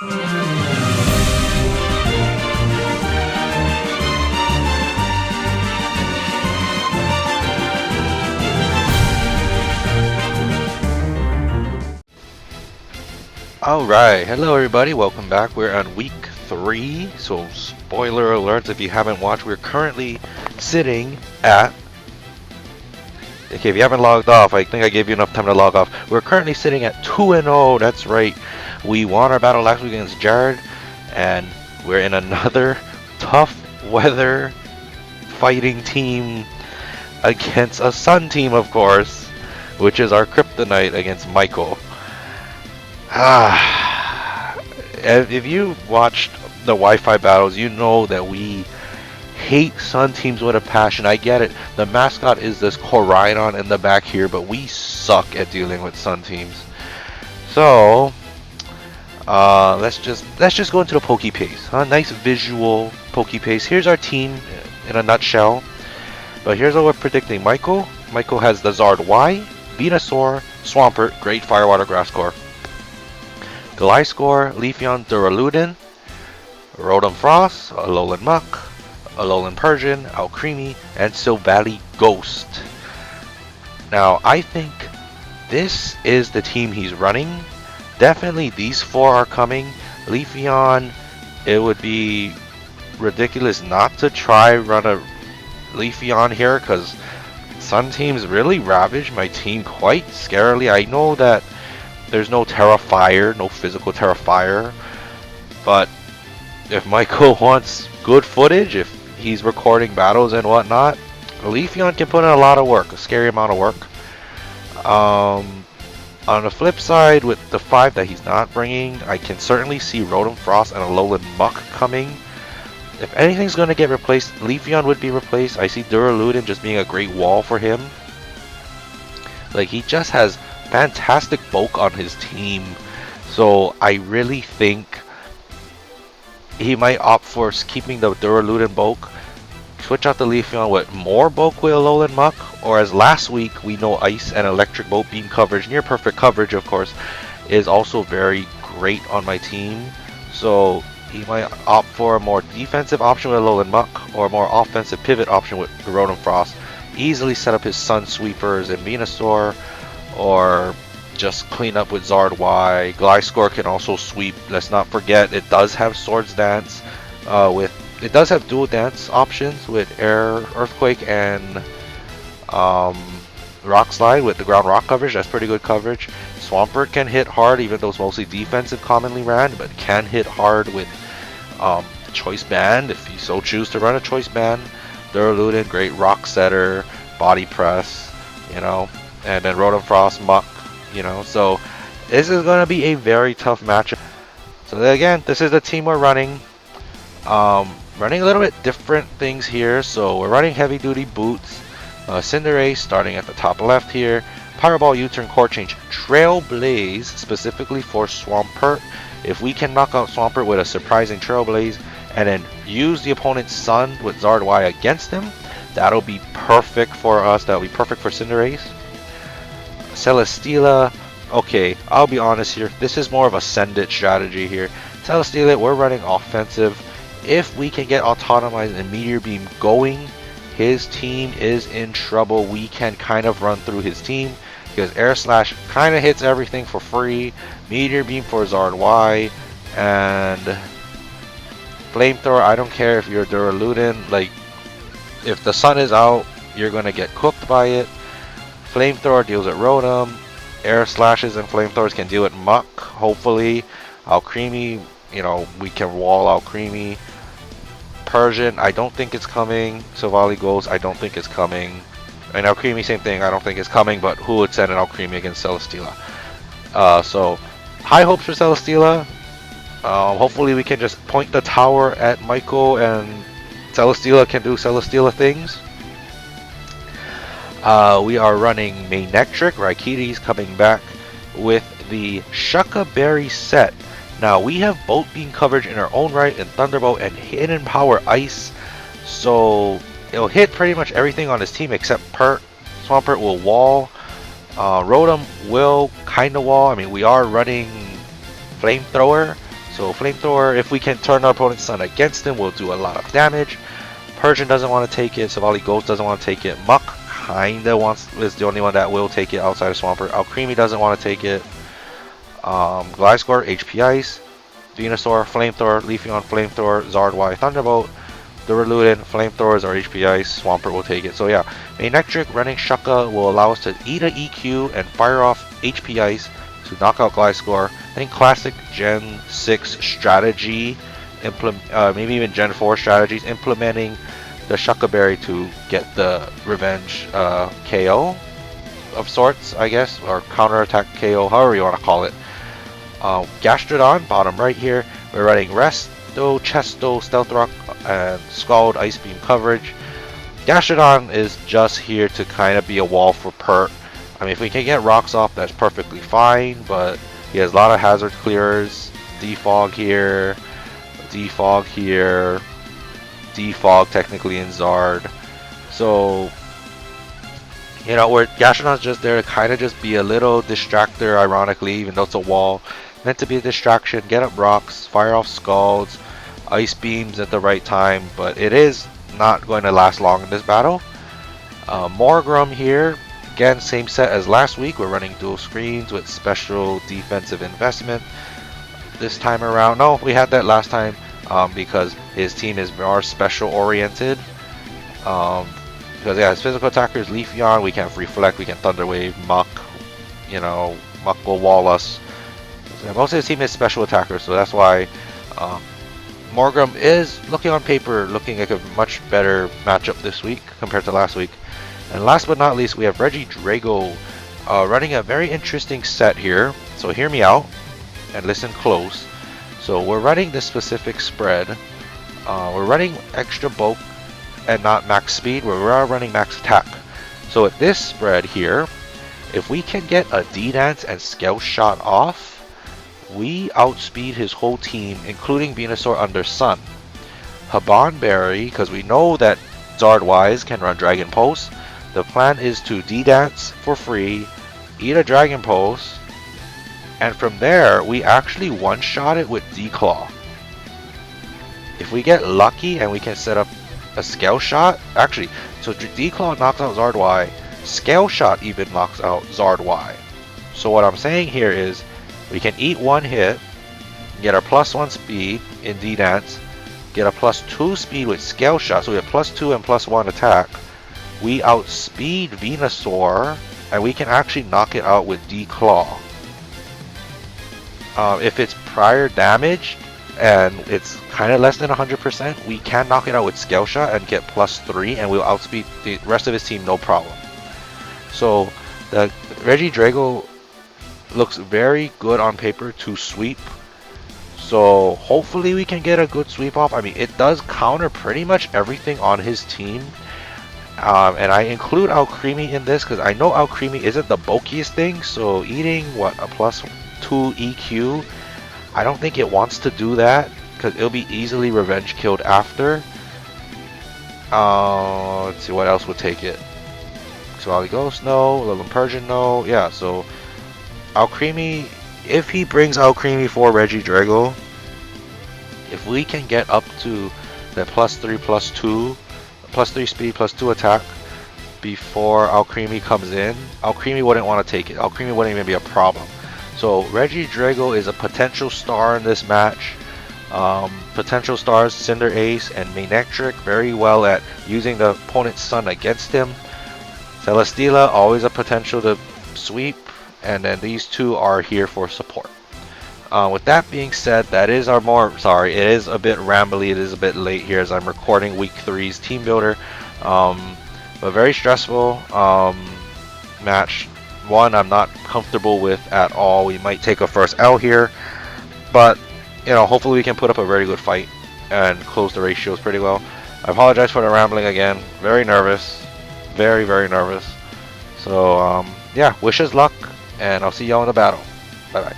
Alright, hello everybody, welcome back. We're on week 3, so spoiler alert if you haven't watched, we're currently sitting at... Okay, if you haven't logged off, I think I gave you enough time to log off. We're currently sitting at 2-0, that's right. We won our battle last week against Jared, and we're in another tough weather fighting team against a sun team, of course, which is our kryptonite against Micheal. If you watched the Wi-Fi battles, you know that we hate sun teams with a passion. I get it. The mascot is this Koraidon in the back here, but we suck at dealing with sun teams. So let's just go into the Poke Pace. Nice visual Poke Pace. Here's our team in a nutshell. But here's what we're predicting. Micheal has the Zard Y, Venusaur, Swampert, Great Firewater Grass Core. Gliscor, Leafeon, Duraludin, Rotom Frost, Alolan Muck, Alolan Persian, Alcremie, and Silvally Ghost. Now, I think this is the team he's running. Definitely these 4 are coming. Leafeon, it would be ridiculous not to try run a Leafeon here, because Sun teams really ravage my team quite scarily. I know that there's no Terra Fire, no physical Terra Fire, but if Micheal wants good footage, if he's recording battles and whatnot, Leafeon can put in a lot of work, a scary amount of work. On the flip side, with the 5 that he's not bringing, I can certainly see Rotom Frost and Alolan Muck coming. If anything's going to get replaced, Leafeon would be replaced. I see Duraludin just being a great wall for him. Like, he just has fantastic bulk on his team, so I really think he might opt for keeping the Duraludin bulk, switch out the Leafeon with more bulk with Alolan Muck, or as last week we know Ice and Electric Bolt Beam coverage, near perfect coverage of course, is also very great on my team, so he might opt for a more defensive option with Alolan Muck or a more offensive pivot option with Rotom Frost. Easily set up his Sun Sweepers and Venusaur, or just clean up with Zard Y. Gliscor can also sweep. Let's not forget it does have Swords Dance. It does have dual dance options with Air Earthquake and Rock Slide with the ground rock coverage. That's pretty good coverage. Swampert can hit hard, even though it's mostly defensive commonly ran, but can hit hard with Choice Band if you so choose to run a Choice Band. Duraludin, great rock setter, body press, you know. And then Rotom Frost, Muck, you know, so this is going to be a very tough matchup. So again, this is the team we're running. Running a little bit different things here. So we're running heavy duty boots, Cinderace starting at the top left here, Power Ball, U-turn, Core Change, Trailblaze specifically for Swampert. If we can knock out Swampert with a surprising Trailblaze and then use the opponent's Sun with Zard Y against him, that'll be perfect for us. That'll be perfect for Cinderace. Celesteela, okay, I'll be honest here, this is more of a send it strategy here. Celesteela, we're running offensive. If we can get Autotomize and Meteor Beam going, his team is in trouble. We can kind of run through his team because Air Slash kind of hits everything for free. Meteor Beam for Zard Y, and Flamethrower, I don't care if you're Duraludin, like, if the sun is out, you're going to get cooked by it. Flamethrower deals with Rotom. Air Slashes and Flamethrowers can deal with Muck, hopefully. Alcremie, you know, we can wall Alcremie. Persian, I don't think it's coming. Silvally Ghost, I don't think it's coming. And Alcremie, same thing, I don't think it's coming, but who would send an Alcremie against Celesteela? So, high hopes for Celesteela. Hopefully we can just point the tower at Micheal and Celesteela can do Celesteela things. We are running Manectric. Raikidi's coming back with the Shucca Berry set. Now we have Bolt Beam coverage in our own right and Thunderbolt and Hidden Power Ice, so it'll hit pretty much everything on his team except Pert. Swampert will wall. Rotom will kind of wall. I mean, we are running Flamethrower, So Flamethrower, if we can turn our opponent's sun against him, will do a lot of damage. Persian doesn't want to take it. Savali Ghost doesn't want to take it. Muck kinda is the only one that will take it outside of Swampert. Alcremie doesn't want to take it. Gliscor, HP Ice. Venusaur, Flamethrower, Leafeon, Flamethrower, Zardwire, Thunderbolt. Duraludin, Flamethrowers or HP Ice, Swampert will take it. So yeah, Manectric running Shucka will allow us to eat an EQ and fire off HP Ice to knock out Gliscor. I think classic Gen 6 strategy, maybe even Gen 4 strategies, implementing the Shucka Berry to get the revenge KO of sorts, I guess, or counterattack KO, however you want to call it. Gastrodon, bottom right here, we're running Resto, Chesto, Stealth Rock, and Scald Ice Beam coverage. Gastrodon is just here to kind of be a wall for Pert. I mean, if we can get rocks off, that's perfectly fine, but he has a lot of hazard clears. Defog here, Defog here, Defog technically in Zard. So, you know, where Gastrodon's just there to kind of just be a little distractor, ironically, even though it's a wall. Meant to be a distraction, get up rocks, fire off Scalds, Ice Beams at the right time, but it is not going to last long in this battle. Morgrum here, again, same set as last week. We're running dual screens with special defensive investment. This time around, no, we had that last time because his team is more special oriented. Because yeah, his physical attackers, Leafeon, we can reflect, we can Thunder Wave, Muck, you know, Muck will wall us. So most of his team is special attackers, so that's why Morgrum is looking on paper, looking like a much better matchup this week compared to last week. And last but not least, we have Regidrago running a very interesting set here. So hear me out and listen close. So we're running this specific spread. We're running extra bulk and not max speed. We are running max attack. So with this spread here, if we can get a D-Dance and Scout Shot off, we outspeed his whole team, including Venusaur under Sun. Habanberry, because we know that Zardwise can run Dragon Pulse, the plan is to D-Dance for free, eat a Dragon Pulse, and from there, we actually one-shot it with D-Claw. If we get lucky and we can set up a Scale Shot, actually, so D-Claw knocks out Zardwise, Scale Shot even knocks out Zardwise. So what I'm saying here is, we can eat one hit, get our +1 speed in D-Dance, get a +2 speed with Scale Shot, so we have +2 and +1 attack. We outspeed Venusaur, and we can actually knock it out with D-Claw. If it's prior damage, and it's kind of less than 100%, we can knock it out with Scale Shot and get +3, and we'll outspeed the rest of his team no problem. So, the Regidrago looks very good on paper to sweep, so hopefully we can get a good sweep off. I mean, it does counter pretty much everything on his team, and I include Alcremie in this because I know Alcremie isn't the bulkiest thing, so eating what, a +2 EQ, I don't think it wants to do that because it'll be easily revenge killed after. Let's see what else would take it. Savali Ghost, no. Alolan Persian, no. Yeah, so Alcremie, if he brings Alcremie for Regidrago, if we can get up to that +3, +2, +3 speed, +2 attack before Alcremie comes in, Alcremie wouldn't want to take it. Alcremie wouldn't even be a problem. So Regidrago is a potential star in this match. Potential stars, Cinderace and Manectric, very well at using the opponent's sun against him. Celesteela, always a potential to sweep. And then these two are here for support. With that being said, that is our it is a bit rambly, it is a bit late here as I'm recording week 3's team builder. But very stressful match. One I'm not comfortable with at all. We might take a first L here, but you know, hopefully we can put up a very good fight and close the ratios pretty well. I apologize for the rambling again. Very nervous, very nervous. So yeah, wish us luck, and I'll see y'all in the battle. Bye bye.